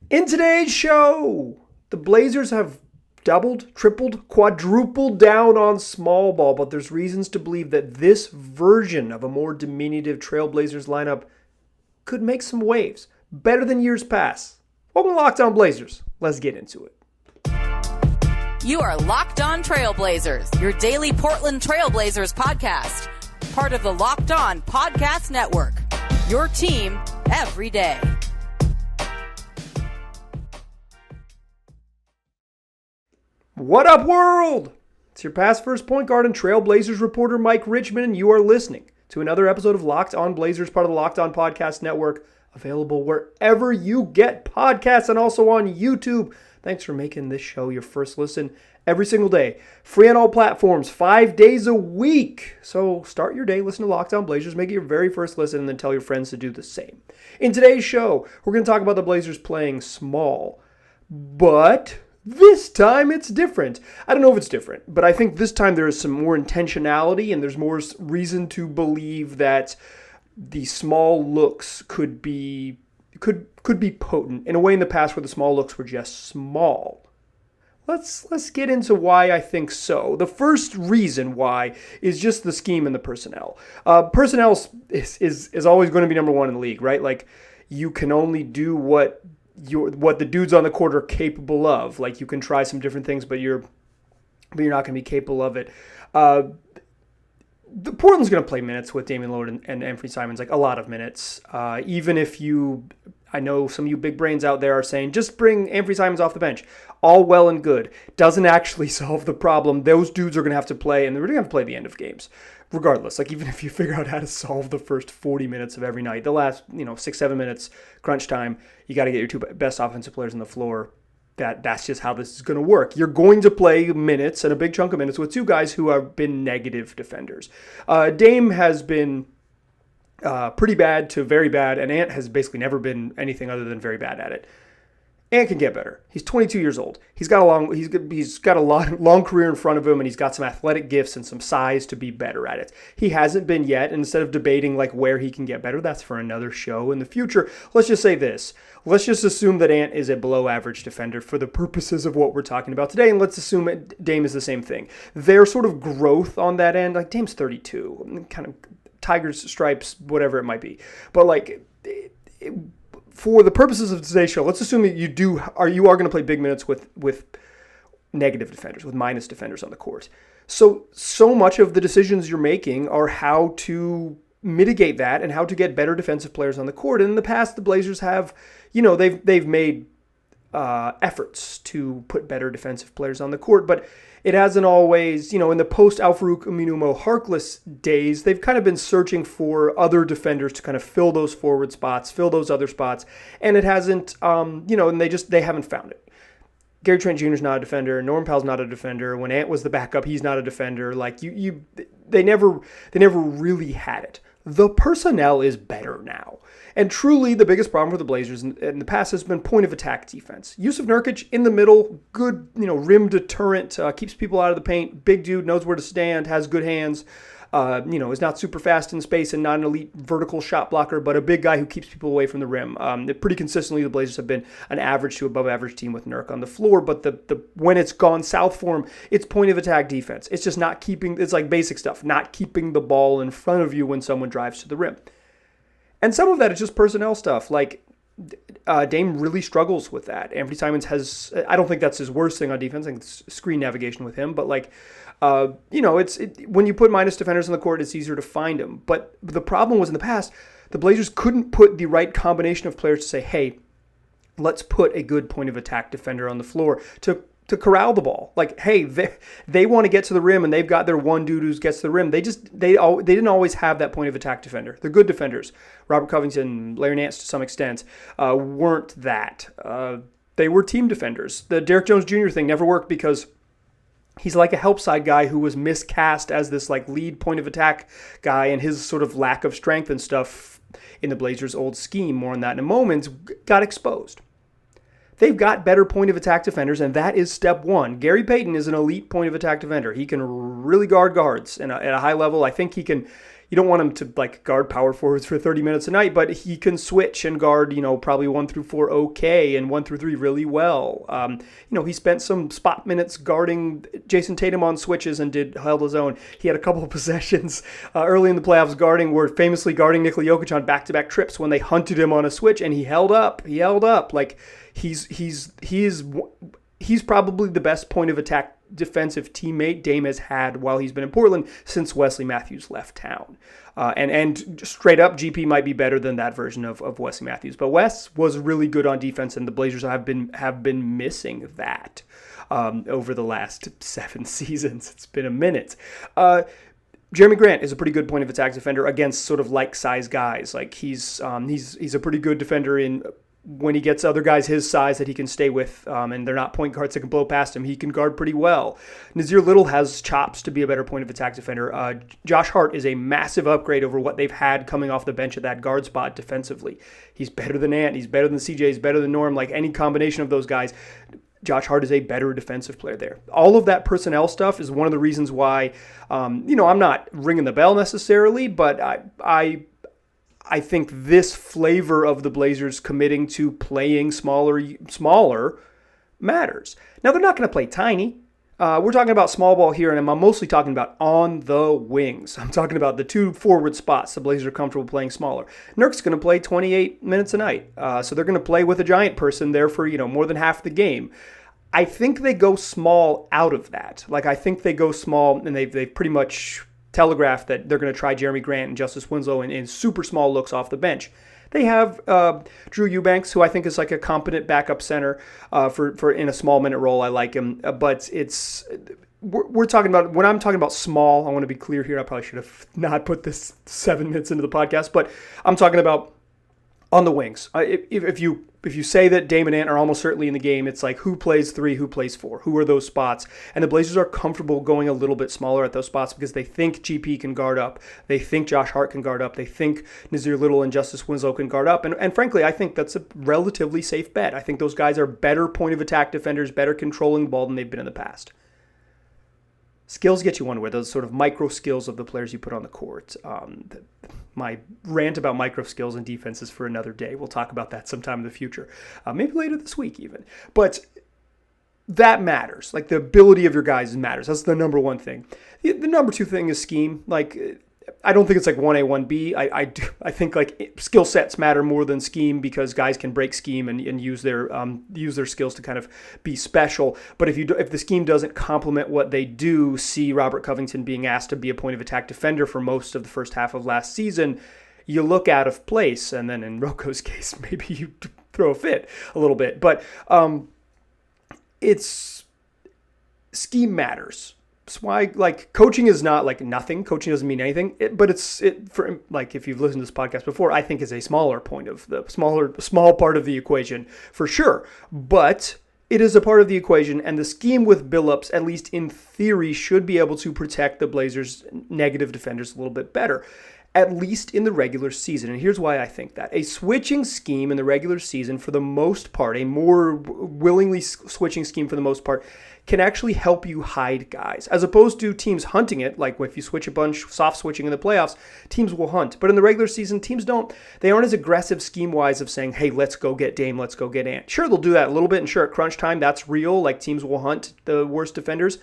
In today's show, the Blazers have doubled, tripled, quadrupled down on small ball, but there's reasons to believe that this version of a more diminutive Trailblazers lineup could make some waves, better than years past. Welcome to Locked On Blazers. Let's get into it. You are Locked On Trailblazers, your daily Portland Trailblazers podcast, part of the Locked On Podcast Network, your team every day. What up, world? It's your past first point guard and Trailblazers reporter Mike Richmond, and you are listening to another episode of Locked On Blazers, part of the Locked On Podcast Network, available wherever you get podcasts and also on YouTube. Thanks for making this show your first listen every single day. Free on all platforms, 5 days a week. So start your day, listen to Locked On Blazers, make it your very first listen, and then tell your friends to do the same. In today's show, we're going to talk about the Blazers playing small, but this time it's different. I don't know if it's different, but I think this time there is some more intentionality and there's more reason to believe that the small looks could be potent in a way in the past where the small looks were just small. Let's get into why I think so. The first reason why is just the scheme and the personnel. Personnel is always going to be number one in the league, right? Like, you can only do what the dudes on the court are capable of. Like, you can try some different things, but you're not going to be capable of it. The Portland's going to play minutes with Damian Lillard and Anthony Simons, like a lot of minutes. Even if I know some of you big brains out there are saying, just bring Anthony Simons off the bench. All well and good. Doesn't actually solve the problem. Those dudes are going to have to play, and they're going to have to play the end of games. Regardless, like, even if you figure out how to solve the first 40 minutes of every night, the last 6-7 minutes crunch time, you got to get your two best offensive players on the floor. That's just how this is going to work. You're going to play minutes and a big chunk of minutes with two guys who have been negative defenders. Dame has been pretty bad to very bad, and Ant has basically never been anything other than very bad at it. Ant can get better. He's 22 years old. He's got a long career in front of him, and he's got some athletic gifts and some size to be better at it. He hasn't been yet, and instead of debating like where he can get better, that's for another show in the future. Let's just say this. Let's just assume that Ant is a below average defender for the purposes of what we're talking about today, and let's assume Dame is the same thing. Their sort of growth on that end, like Dame's 32, kind of Tigers, stripes, whatever it might be. But like, for the purposes of today's show, let's assume that you are going to play big minutes with negative defenders, with minus defenders on the court. So much of the decisions you're making are how to mitigate that and how to get better defensive players on the court. And in the past, the Blazers have, they've made efforts to put better defensive players on the court, but it hasn't always, in the post-Al-Farouq Aminu Harkless days, they've kind of been searching for other defenders to kind of fill those forward spots, fill those other spots, and it hasn't, and they haven't found it. Gary Trent Jr. is not a defender. Norman Powell's not a defender. When Ant was the backup, he's not a defender. Like, they never really had it. The personnel is better now. And truly, the biggest problem for the Blazers in the past has been point of attack defense. Jusuf Nurkic in the middle, good, rim deterrent, keeps people out of the paint. Big dude, knows where to stand, has good hands. Is not super fast in space and not an elite vertical shot blocker, but a big guy who keeps people away from the rim. Pretty consistently, the Blazers have been an average to above average team with Nurk on the floor, but the when it's gone south for him, it's point of attack defense. It's just not keeping, it's like basic stuff, not keeping the ball in front of you when someone drives to the rim. And some of that is just personnel stuff. Like, Dame really struggles with that. Anthony Simons has, I don't think that's his worst thing on defense. I think it's screen navigation with him. But when you put minus defenders on the court, it's easier to find them. But the problem was in the past, the Blazers couldn't put the right combination of players to say, hey, let's put a good point of attack defender on the floor to corral the ball. Like, hey, they want to get to the rim and they've got their one dude who gets to the rim. They didn't always have that point of attack defender. They're good defenders. Robert Covington, Larry Nance to some extent weren't that. They were team defenders. The Derrick Jones Jr. thing never worked because he's like a help side guy who was miscast as this like lead point of attack guy, and his sort of lack of strength and stuff in the Blazers' old scheme, more on that in a moment, got exposed. They've got better point of attack defenders, and that is step one. Gary Payton is an elite point of attack defender. He can really guard guards at a high level. I think he can you don't want him to like guard power forwards for 30 minutes a night, but he can switch and guard, probably 1 through 4 okay and 1 through 3 really well. He spent some spot minutes guarding Jason Tatum on switches and held his own. He had a couple of possessions early in the playoffs famously guarding Nikola Jokic on back-to-back trips when they hunted him on a switch, and he held up. Like he's probably the best point of attack defensive teammate Dame has had while he's been in Portland since Wesley Matthews left town. And straight up, GP might be better than that version of Wesley Matthews. But Wes was really good on defense, and the Blazers have been missing that over the last 7 seasons. It's been a minute. Jeremy Grant is a pretty good point of attack defender against sort of like-size guys. Like he's a pretty good defender when he gets other guys his size that he can stay with, and they're not point guards that can blow past him. He can guard pretty well. Nazir Little has chops to be a better point of attack defender. Josh Hart is a massive upgrade over what they've had coming off the bench at that guard spot defensively. He's better than Ant. He's better than CJ. He's better than Norm. Like any combination of those guys, Josh Hart is a better defensive player there. All of that personnel stuff is one of the reasons why, I'm not ringing the bell necessarily, but I think this flavor of the Blazers committing to playing smaller matters. Now, they're not going to play tiny. We're talking about small ball here, and I'm mostly talking about on the wings. I'm talking about the 2 forward spots the Blazers are comfortable playing smaller. Nurk's going to play 28 minutes a night, so they're going to play with a giant person there for more than half the game. I think they go small out of that. Like, I think they go small, and they've pretty much telegraphed that they're going to try Jeremy Grant and Justice Winslow in super small looks off the bench. They have Drew Eubanks, who I think is like a competent backup center for in a small minute role. I like him, but we're talking about, when I'm talking about small, I want to be clear here. I probably should have not put this 7 minutes into the podcast, but I'm talking about on the wings. If you say that Dame and Ant are almost certainly in the game, it's like who plays 3, who plays 4, who are those spots? And the Blazers are comfortable going a little bit smaller at those spots because they think GP can guard up. They think Josh Hart can guard up. They think Nazir Little and Justice Winslow can guard up. And frankly, I think that's a relatively safe bet. I think those guys are better point of attack defenders, better controlling the ball than they've been in the past. Skills get you one way, those sort of micro skills of the players you put on the court. My rant about micro skills and defense is for another day. We'll talk about that sometime in the future, maybe later this week even. But that matters. Like, the ability of your guys matters. That's the number one thing. The number 2 thing is scheme. Like, I don't think it's like 1A, 1B. I think like skill sets matter more than scheme because guys can break scheme and use their skills to kind of be special. But if the scheme doesn't complement what they do, see Robert Covington being asked to be a point of attack defender for most of the first half of last season, you look out of place. And then in Rocco's case, maybe you throw a fit a little bit. But it's scheme matters. That's why, like, coaching is not like nothing. Coaching doesn't mean anything. But for like, if you've listened to this podcast before, I think is a smaller point of the small part of the equation for sure. But it is a part of the equation, and the scheme with Billups, at least in theory, should be able to protect the Blazers' negative defenders a little bit better, at least in the regular season. And here's why I think that. A switching scheme in the regular season, for the most part, a more willingly switching scheme for the most part, can actually help you hide guys. As opposed to teams hunting it, like if you switch a bunch, soft switching in the playoffs, teams will hunt. But in the regular season, teams aren't as aggressive scheme-wise of saying, hey, let's go get Dame, let's go get Ant. Sure, they'll do that a little bit, and sure, at crunch time, that's real. Like, teams will hunt the worst defenders.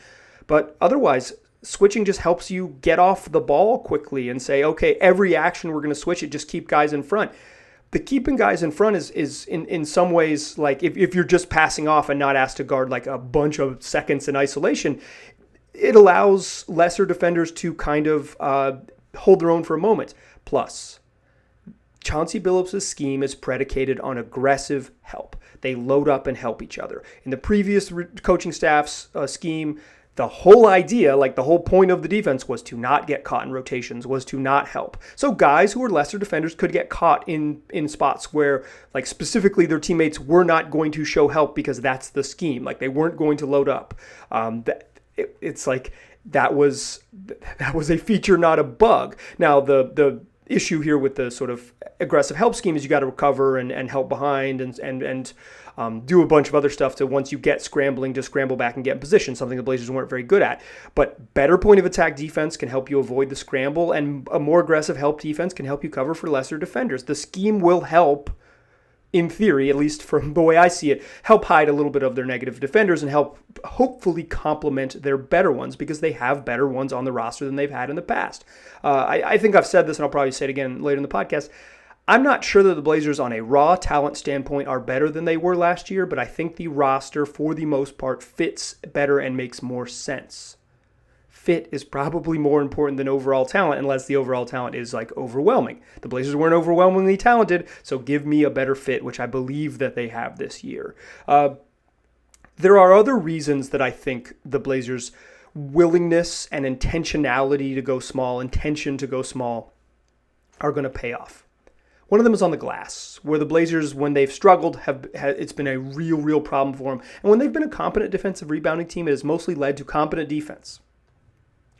But otherwise, switching just helps you get off the ball quickly and say, okay, every action we're going to switch it, just keep guys in front. The keeping guys in front is in some ways, like if you're just passing off and not asked to guard like a bunch of seconds in isolation, it allows lesser defenders to kind of hold their own for a moment. Plus, Chauncey Billups' scheme is predicated on aggressive help. They load up and help each other. In the previous coaching staff's scheme, the whole idea, like the whole point of the defense, was to not get caught in rotations, was to not help. So guys who were lesser defenders could get caught in spots where, like, specifically their teammates were not going to show help because that's the scheme. Like, they weren't going to load up. It's like that was a feature, not a bug. Now, the issue here with the sort of aggressive help scheme is you got to recover and help behind and do a bunch of other stuff to, once you get scrambling, to scramble back and get in position, something the Blazers weren't very good at. But better point of attack defense can help you avoid the scramble, and a more aggressive help defense can help you cover for lesser defenders. The scheme will help, in theory, at least from the way I see it, help hide a little bit of their negative defenders and help hopefully complement their better ones, because they have better ones on the roster than they've had in the past. I think I've said this, and I'll probably say it again later in the podcast. I'm not sure that the Blazers on a raw talent standpoint are better than they were last year, but I think the roster, for the most part, fits better and makes more sense. Fit is probably more important than overall talent, unless the overall talent is like overwhelming. The Blazers weren't overwhelmingly talented, so give me a better fit, which I believe that they have this year. There are other reasons that I think the Blazers' willingness and intentionality to go small, intention to go small, are going to pay off. One of them is on the glass, where the Blazers, when they've struggled, it's been a real problem for them. And when they've been a competent defensive rebounding team, it has mostly led to competent defense.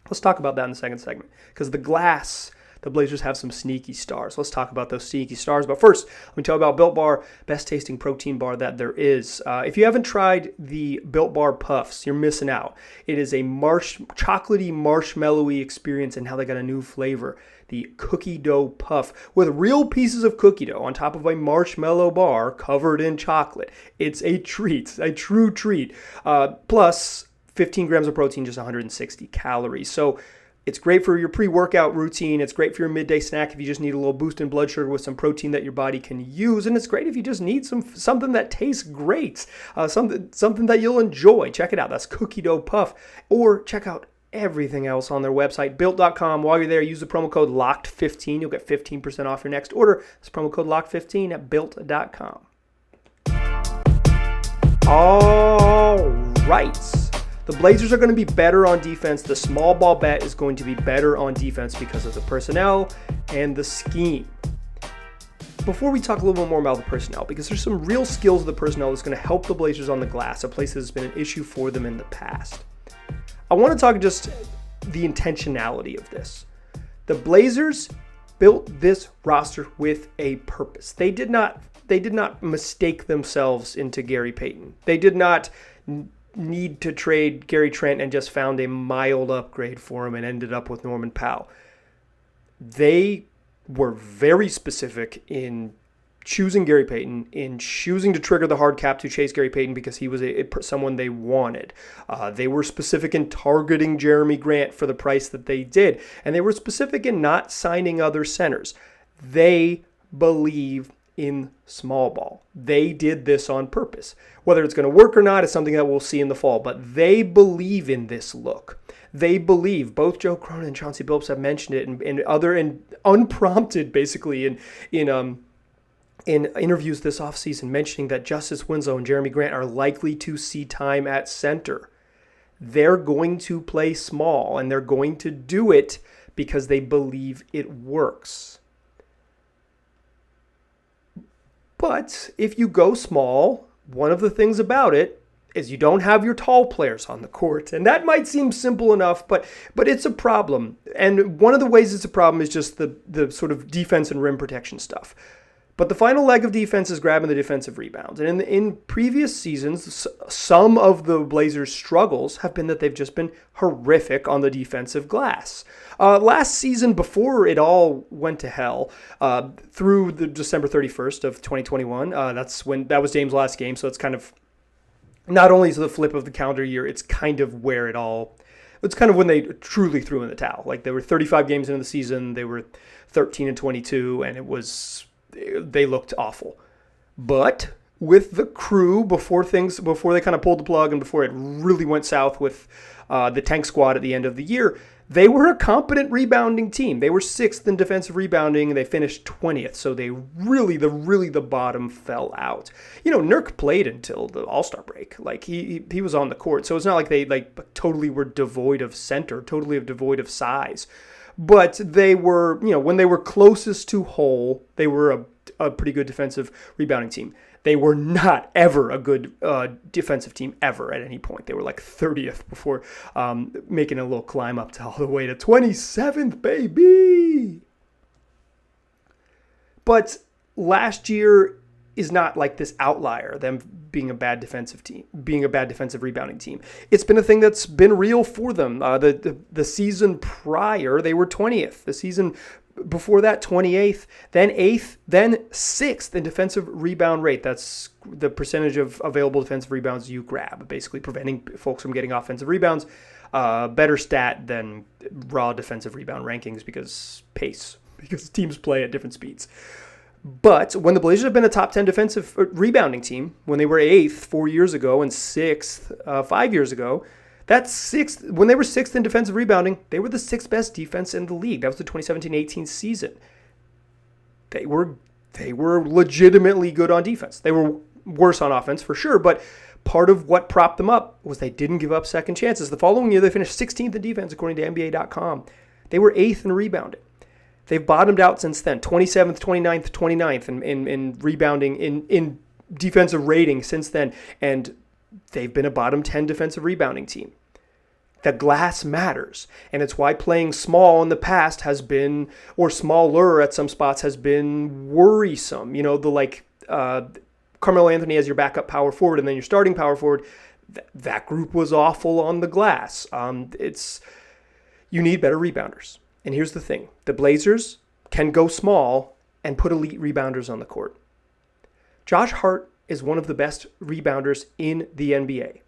Let's talk about that in the second segment, because the glass, the Blazers have some sneaky stars. Let's talk about those sneaky stars. But first, let me tell you about Built Bar, best tasting protein bar that there is. If you haven't tried the Built Bar Puffs, you're missing out. It is a chocolatey, marshmallowy experience, and now they got a new flavor, the cookie dough puff, with real pieces of cookie dough on top of a marshmallow bar covered in chocolate. It's a treat, a true treat. Plus 15 grams of protein, just 160 calories. So it's great for your pre-workout routine. It's great for your midday snack if you just need a little boost in blood sugar with some protein that your body can use. And it's great if you just need something that tastes great, something that you'll enjoy. Check it out. That's Cookie Dough Puff. Or check out everything else on their website, built.com. While you're there, use the promo code LOCKED15. You'll get 15% off your next order. That's promo code LOCKED15 at built.com. All right. The Blazers are going to be better on defense. The small ball bet is going to be better on defense because of the personnel and the scheme. Before we talk a little bit more about the personnel, because there's some real skills of the personnel that's going to help the Blazers on the glass, a place that has been an issue for them in the past. I want to talk just the intentionality of this. The Blazers built this roster with a purpose. They did not mistake themselves into Gary Payton. They did not need to trade Gary Trent and just found a mild upgrade for him and ended up with Norman Powell. They were very specific in choosing Gary Payton, in choosing to trigger the hard cap to chase Gary Payton because he was someone they wanted. They were specific in targeting Jeremy Grant for the price that they did, and they were specific in not signing other centers. They believe in small ball. They did this on purpose. Whether it's going to work or not is something that we'll see in the fall, but they believe in this look. They believe, both Joe Cronin and Chauncey Billups have mentioned it, and unprompted, basically, in interviews this offseason, mentioning that Justice Winslow and Jeremy Grant are likely to see time at center. They're going to play small, and they're going to do it because they believe it works. But if you go small, one of the things about it is you don't have your tall players on the court. And that might seem simple enough, but it's a problem. And one of the ways it's a problem is just the sort of defense and rim protection stuff. But the final leg of defense is grabbing the defensive rebounds. And in previous seasons, some of the Blazers' struggles have been that they've just been horrific on the defensive glass. Last season, before it all went to hell, through the December 31st of 2021, that was Dame's last game. So it's kind of, not only is it the flip of the calendar year, it's kind of when they truly threw in the towel. Like, they were 35 games into the season, they were 13-22, and they looked awful. But with the crew, before they kind of pulled the plug and before it really went south with the tank squad at the end of the year, they were a competent rebounding team. They were 6th in defensive rebounding, and they finished 20th. So the bottom fell out. Nurk played until the All-Star break. Like, he was on the court. So it's not like they totally were devoid of center, totally devoid of size. But they were, when they were closest to whole, they were a pretty good defensive rebounding team. They were not ever a good defensive team ever at any point. They were like 30th before making a little climb up to all the way to 27th, baby. But last year, is not like this outlier, them being a bad defensive team, being a bad defensive rebounding team. It's been a thing that's been real for them. The season prior, they were 20th. The season before that, 28th, then 8th, then 6th in defensive rebound rate. That's the percentage of available defensive rebounds you grab, basically preventing folks from getting offensive rebounds. Better stat than raw defensive rebound rankings because teams play at different speeds. But when the Blazers have been a top 10 defensive rebounding team, when they were 8th 4 years ago and 6th 5 years ago, when they were 6th in defensive rebounding, they were the 6th best defense in the league. That was the 2017-18 season. They were legitimately good on defense. They were worse on offense for sure, but part of what propped them up was they didn't give up second chances. The following year, they finished 16th in defense according to NBA.com. They were 8th in rebounding. They've bottomed out since then, 27th, 29th, 29th in rebounding, in defensive rating since then, and they've been a bottom 10 defensive rebounding team. The glass matters, and it's why playing small in the past has been, or smaller at some spots, has been worrisome. You know, Carmelo Anthony as your backup power forward and then your starting power forward, that group was awful on the glass. You need better rebounders. And here's the thing. The Blazers can go small and put elite rebounders on the court. Josh Hart is one of the best rebounders in the NBA.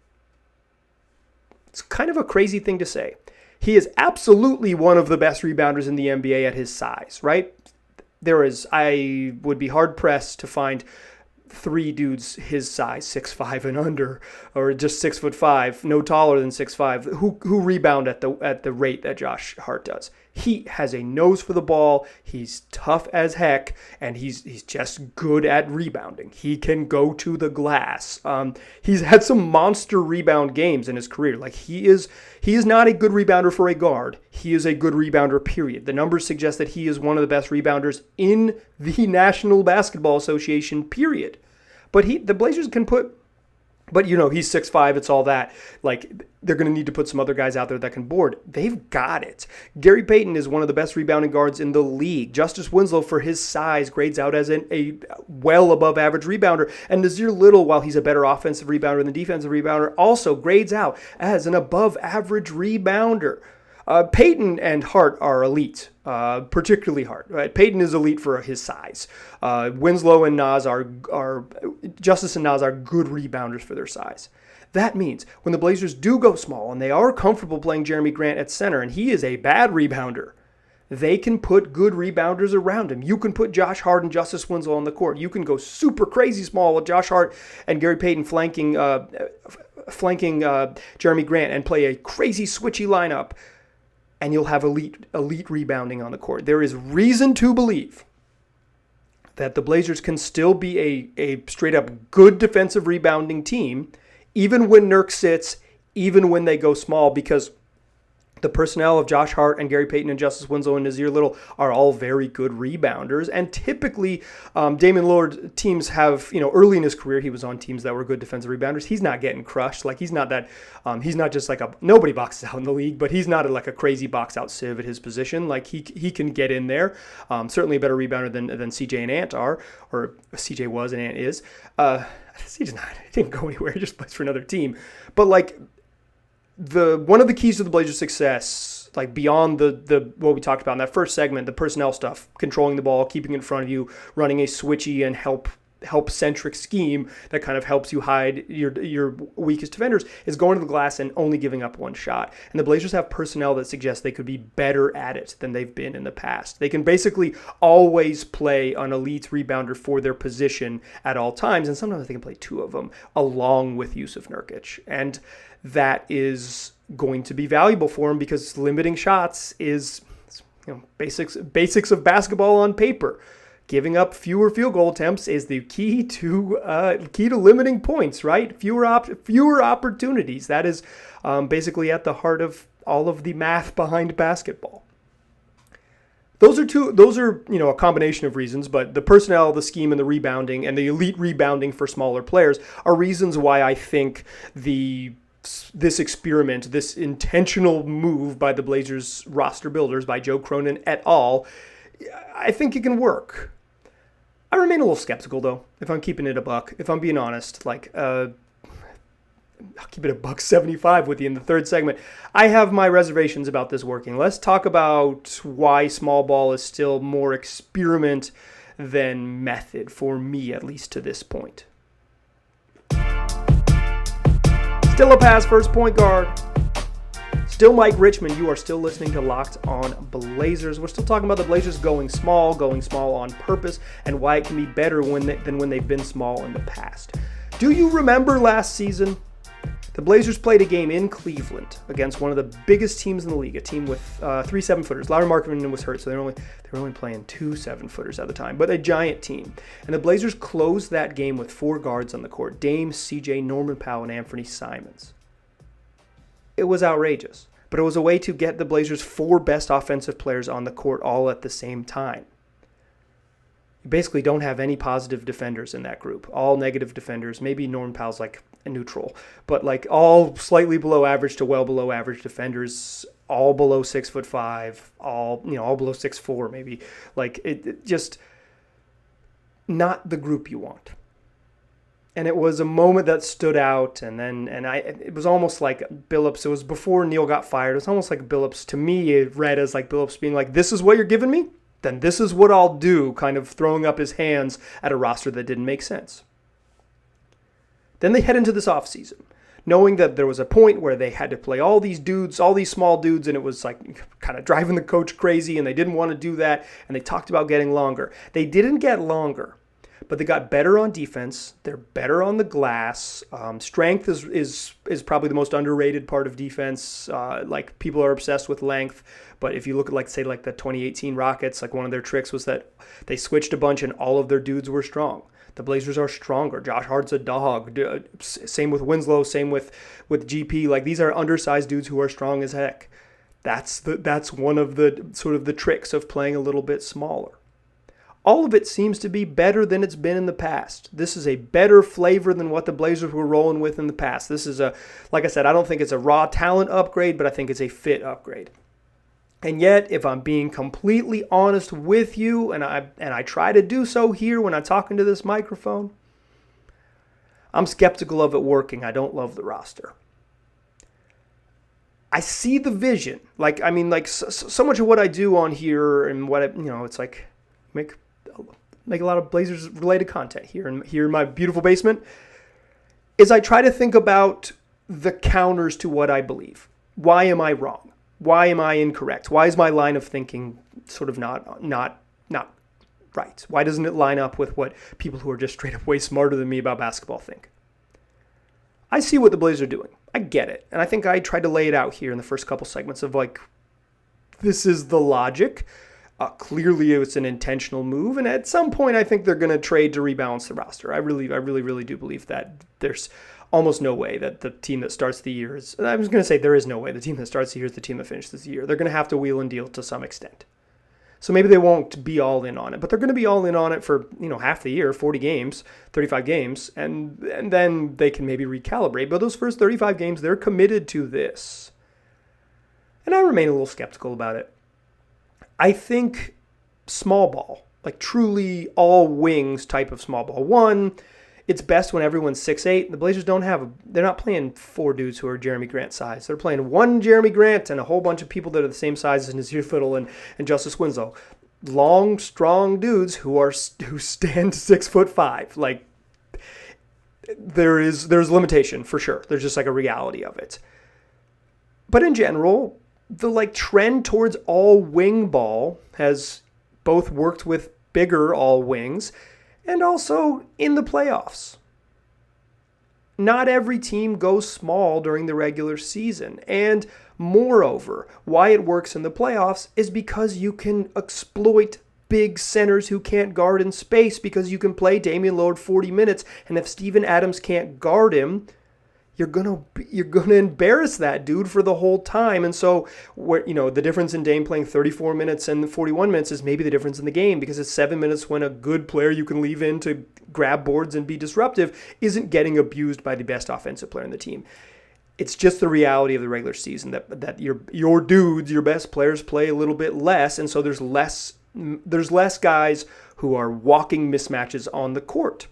It's kind of a crazy thing to say. He is absolutely one of the best rebounders in the NBA at his size, right? I would be hard-pressed to find 3 dudes his size, 6'5" and under, or just 6'5", no taller than 6'5", who rebound at the rate that Josh Hart does. He has a nose for the ball. He's tough as heck, and he's just good at rebounding. He can go to the glass. He's had some monster rebound games in his career. Like he is not a good rebounder for a guard. He is a good rebounder, period. The numbers suggest that he is one of the best rebounders in the National Basketball Association, period. But the Blazers can put, but you know, he's 6'5", it's all that. Like, they're going to need to put some other guys out there that can board. They've got it. Gary Payton is one of the best rebounding guards in the league. Justice Winslow, for his size, grades out as a well above average rebounder. And Nazir Little, while he's a better offensive rebounder than defensive rebounder, also grades out as an above average rebounder. Payton and Hart are elite, particularly Hart. Right? Payton is elite for his size. Winslow and Nas Justice and Nas are good rebounders for their size. That means when the Blazers do go small and they are comfortable playing Jeremy Grant at center, and he is a bad rebounder, they can put good rebounders around him. You can put Josh Hart and Justice Winslow on the court. You can go super crazy small with Josh Hart and Gary Payton flanking Jeremy Grant and play a crazy switchy lineup. And you'll have elite rebounding on the court. There is reason to believe that the Blazers can still be a straight-up good defensive rebounding team, even when Nurk sits, even when they go small, because the personnel of Josh Hart and Gary Payton and Justice Winslow and Nazir Little are all very good rebounders. And typically, Damian Lillard teams have, early in his career, he was on teams that were good defensive rebounders. He's not getting crushed. Like, he's not just like nobody boxes out in the league, but he's not like a crazy box out sieve at his position. Like, he can get in there. Certainly a better rebounder than CJ and Ant are, or CJ was and Ant is. CJ's not. He didn't go anywhere. He just plays for another team. But like, one of the keys to the Blazers' success, like beyond the what we talked about in that first segment, the personnel stuff, controlling the ball, keeping it in front of you, running a switchy and help-centric scheme that kind of helps you hide your weakest defenders, is going to the glass and only giving up one shot. And the Blazers have personnel that suggests they could be better at it than they've been in the past. They can basically always play an elite rebounder for their position at all times, and sometimes they can play 2 of them along with Jusuf Nurkic. And that is going to be valuable for him because limiting shots is basics of basketball on paper. Giving up fewer field goal attempts is the key to limiting points, right? Fewer opportunities. That is basically at the heart of all of the math behind basketball. Those are a combination of reasons, but the personnel, the scheme, and the rebounding, and the elite rebounding for smaller players are reasons why I think this experiment, this intentional move by the Blazers roster builders, by Joe Cronin et al., I think it can work. I remain a little skeptical, though, if I'm keeping it a buck. If I'm being honest, I'll keep it a $1.75 with you in the third segment. I have my reservations about this working. Let's talk about why small ball is still more experiment than method, for me at least to this point. Still a pass, first point guard. Still Mike Richmond. You are still listening to Locked On Blazers. We're still talking about the Blazers going small on purpose, and why it can be better than when they've been small in the past. Do you remember last season? The Blazers played a game in Cleveland against one of the biggest teams in the league, a team with 3 7-footers. Larry Markkanen was hurt, so they were only playing 2 7-footers at the time, but a giant team. And the Blazers closed that game with 4 guards on the court: Dame, CJ, Norman Powell, and Anthony Simons. It was outrageous, but it was a way to get the Blazers' 4 best offensive players on the court all at the same time. You basically don't have any positive defenders in that group, all negative defenders. Maybe Norman Powell's like a neutral, but like all slightly below average to well below average defenders, all below 6'5", all below 6'4", maybe. Like it just not the group you want. And it was a moment that stood out, it was almost like Billups. It was before Neal got fired. It was almost like Billups. To me, it read as like Billups being like, "This is what you're giving me? Then this is what I'll do," kind of throwing up his hands at a roster that didn't make sense. Then they head into this offseason, knowing that there was a point where they had to play all these dudes, all these small dudes, and it was like kind of driving the coach crazy, and they didn't want to do that, and they talked about getting longer. They didn't get longer, but they got better on defense. They're better on the glass. Strength is probably the most underrated part of defense. Like people are obsessed with length, but if you look at like the 2018 Rockets, like one of their tricks was that they switched a bunch and all of their dudes were strong. The Blazers are stronger. Josh Hart's a dog. Same with Winslow. Same with GP. Like these are undersized dudes who are strong as heck. That's one of the sort of the tricks of playing a little bit smaller. All of it seems to be better than it's been in the past. This is a better flavor than what the Blazers were rolling with in the past. This is like I said, I don't think it's a raw talent upgrade, but I think it's a fit upgrade. And yet, if I'm being completely honest with you, and I try to do so here when I'm talking to this microphone, I'm skeptical of it working. I don't love the roster. I see the vision. So much of what I do on here and what it's like make a lot of Blazers related content here in my beautiful basement is I try to think about the counters to what I believe. Why am I wrong? Why am I incorrect? Why is my line of thinking sort of not right? Why doesn't it line up with what people who are just straight up way smarter than me about basketball think? I see what the Blazers are doing. I get it. And I think I tried to lay it out here in the first couple segments of like, this is the logic. Clearly, it's an intentional move, and at some point, I think they're going to trade to rebalance the roster. I really do believe that there's almost no way that the team that starts the year is. I was going to say there is no way the team that starts the year is the team that finishes the year. They're going to have to wheel and deal to some extent. So maybe they won't be all in on it, but they're going to be all in on it for half the year, 40 games, 35 games, and then they can maybe recalibrate. But those first 35 games, they're committed to this, and I remain a little skeptical about it. I think small ball, like truly all wings type of small ball. One, it's best when everyone's 6'8". The Blazers they're not playing 4 dudes who are Jeremy Grant size. They're playing 1 Jeremy Grant and a whole bunch of people that are the same size as Nazir Fiddle and Justice Winslow. Long, strong dudes who stand 6'5". Like there's limitation for sure. There's just like a reality of it. But in general, the trend towards all wing ball has both worked with bigger all wings and also in the playoffs. Not every team goes small during the regular season. And moreover, why it works in the playoffs is because you can exploit big centers who can't guard in space, because you can play Damian Lillard 40 minutes, and if Steven Adams can't guard him, you're gonna embarrass that dude for the whole time. And so, the difference in Dame playing 34 minutes and 41 minutes is maybe the difference in the game, because it's 7 minutes when a good player you can leave in to grab boards and be disruptive isn't getting abused by the best offensive player in the team. It's just the reality of the regular season that your dudes, your best players, play a little bit less, and so there's less guys who are walking mismatches on the court.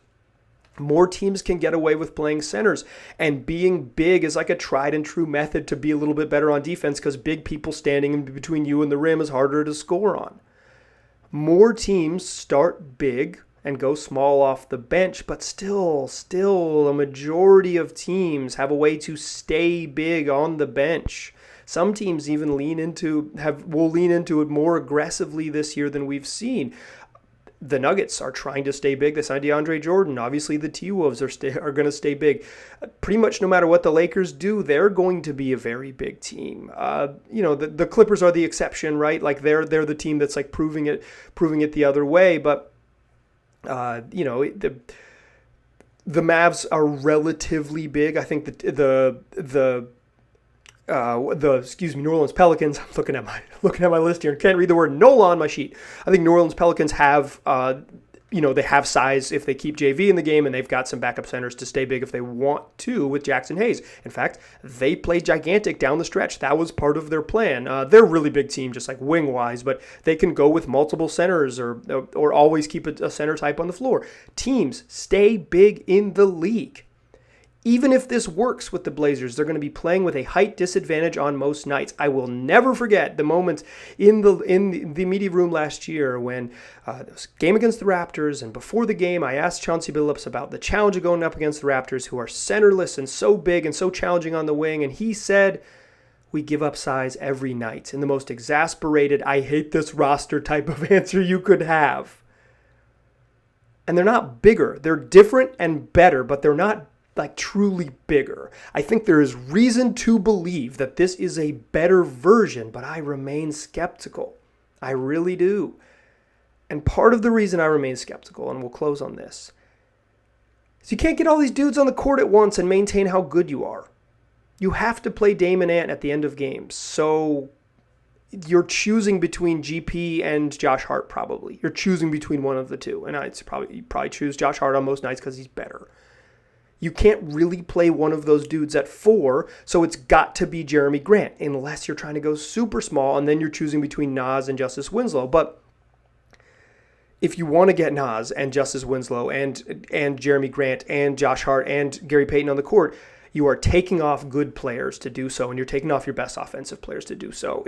More teams can get away with playing centers, and being big is like a tried and true method to be a little bit better on defense because big people standing in between you and the rim is harder to score on. More teams start big and go small off the bench, but still a majority of teams have a way to stay big on the bench. Some teams even will lean into it more aggressively this year than we've seen. The Nuggets are trying to stay big. They signed DeAndre Jordan. Obviously, the T-Wolves are going to stay big. Pretty much no matter what the Lakers do, they're going to be a very big team. The Clippers are the exception, right? Like they're the team that's like proving it the other way. But the Mavs are relatively big. I think the New Orleans Pelicans. I'm looking at my list here and can't read the word NOLA on my sheet. I think New Orleans Pelicans have, they have size if they keep JV in the game, and they've got some backup centers to stay big if they want to with Jackson Hayes. In fact, they played gigantic down the stretch. That was part of their plan. They're a really big team, just like wing wise, but they can go with multiple centers or always keep a center type on the floor. Teams stay big in the league. Even if this works with the Blazers, they're going to be playing with a height disadvantage on most nights. I will never forget the moments in the media room last year when there was a game against the Raptors, and before the game, I asked Chauncey Billups about the challenge of going up against the Raptors, who are centerless and so big and so challenging on the wing, and he said, "We give up size every night," in the most exasperated, "I hate this roster" type of answer you could have. And they're not bigger. They're different and better, but they're not like truly bigger. I think there is reason to believe that this is a better version, but I remain skeptical. I really do. And part of the reason I remain skeptical, and we'll close on this, is you can't get all these dudes on the court at once and maintain how good you are. You have to play Dame and Ant at the end of games. So you're choosing between GP and Josh Hart probably. You're choosing between one of the two. And you probably choose Josh Hart on most nights because he's better. You can't really play one of those dudes at 4, so it's got to be Jeremy Grant, unless you're trying to go super small, and then you're choosing between Nas and Justice Winslow. But if you want to get Nas and Justice Winslow and Jeremy Grant and Josh Hart and Gary Payton on the court, you are taking off good players to do so, and you're taking off your best offensive players to do so.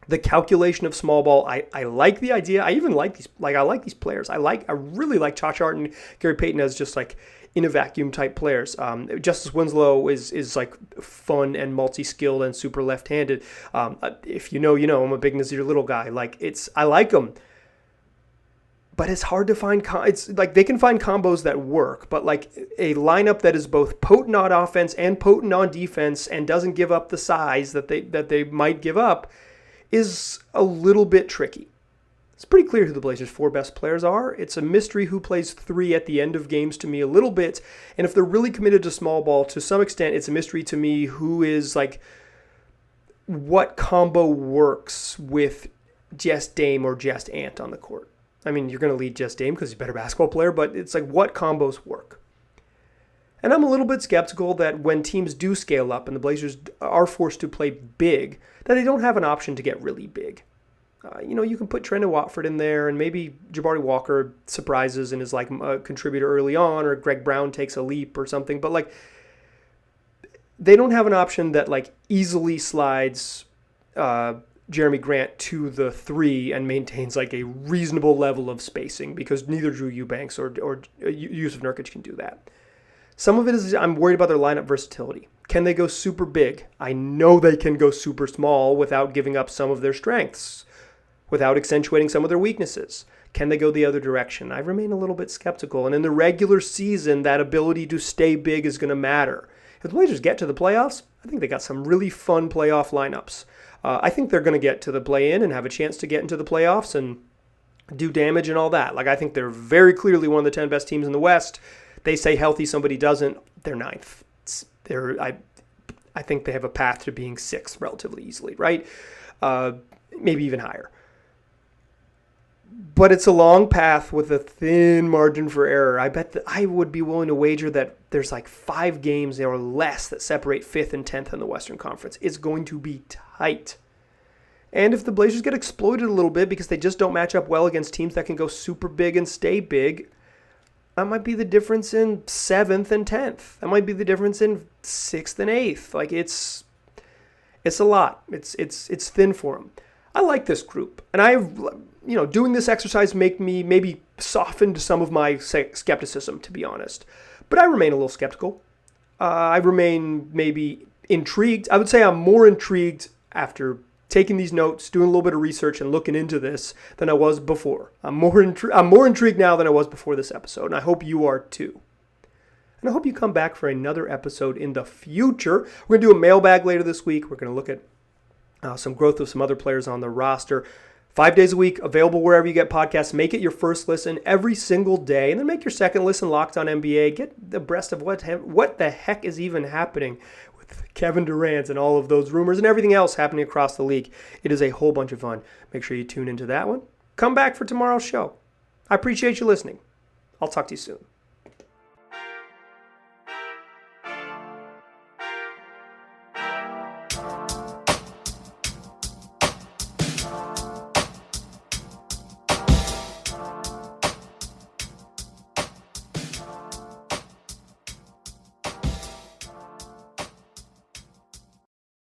The calculation of small ball, I like the idea. I even like these. I like these players. I really like Josh Hart and Gary Payton as just like in a vacuum type players. Justice Winslow is like fun and multi-skilled and super left-handed. If you know, I'm a big Nazir Little guy. I like him, but it's hard to find. It's like they can find combos that work, but like a lineup that is both potent on offense and potent on defense and doesn't give up the size that they might give up is a little bit tricky. It's pretty clear who the Blazers' 4 best players are. It's a mystery who plays 3 at the end of games to me a little bit. And if they're really committed to small ball, to some extent, it's a mystery to me who is like, what combo works with just Dame or just Ant on the court. I mean, you're going to lead just Dame because he's a better basketball player, but it's like, what combos work? And I'm a little bit skeptical that when teams do scale up and the Blazers are forced to play big, that they don't have an option to get really big. You can put Trendon Watford in there, and maybe Jabari Walker surprises and is like a contributor early on, or Greg Brown takes a leap or something. But like, they don't have an option that like easily slides Jeremy Grant to the 3 and maintains like a reasonable level of spacing, because neither Drew Eubanks or Jusuf Nurkic can do that. Some of it is I'm worried about their lineup versatility. Can they go super big? I know they can go super small without giving up some of their strengths, without accentuating some of their weaknesses. Can they go the other direction? I remain a little bit skeptical. And in the regular season, that ability to stay big is going to matter. If the Blazers get to the playoffs, I think they got some really fun playoff lineups. I think they're going to get to the play-in and have a chance to get into the playoffs and do damage and all that. Like, I think they're very clearly one of the 10 best teams in the West. They say healthy, somebody doesn't. They're 9th. I think they have a path to being 6th relatively easily, right? Maybe even higher. But it's a long path with a thin margin for error. I bet that I would be willing to wager that there's like 5 games or less that separate 5th and 10th in the Western Conference. It's going to be tight. And if the Blazers get exploited a little bit because they just don't match up well against teams that can go super big and stay big, that might be the difference in 7th and 10th. That might be the difference in 6th and 8th. Like, it's a lot. It's thin for them. I like this group. And doing this exercise make me maybe soften to some of my skepticism, to be honest. But I remain a little skeptical. I remain maybe intrigued. I would say I'm more intrigued after taking these notes, doing a little bit of research and looking into this than I was before. I'm more intrigued now than I was before this episode, and I hope you are too. And I hope you come back for another episode in the future. We're going to do a mailbag later this week. We're going to look at some growth of some other players on the roster. 5 days a week, available wherever you get podcasts. Make it your first listen every single day, and then make your second listen Locked On NBA. Get abreast of what the heck is even happening with Kevin Durant and all of those rumors and everything else happening across the league. It is a whole bunch of fun. Make sure you tune into that one. Come back for tomorrow's show. I appreciate you listening. I'll talk to you soon.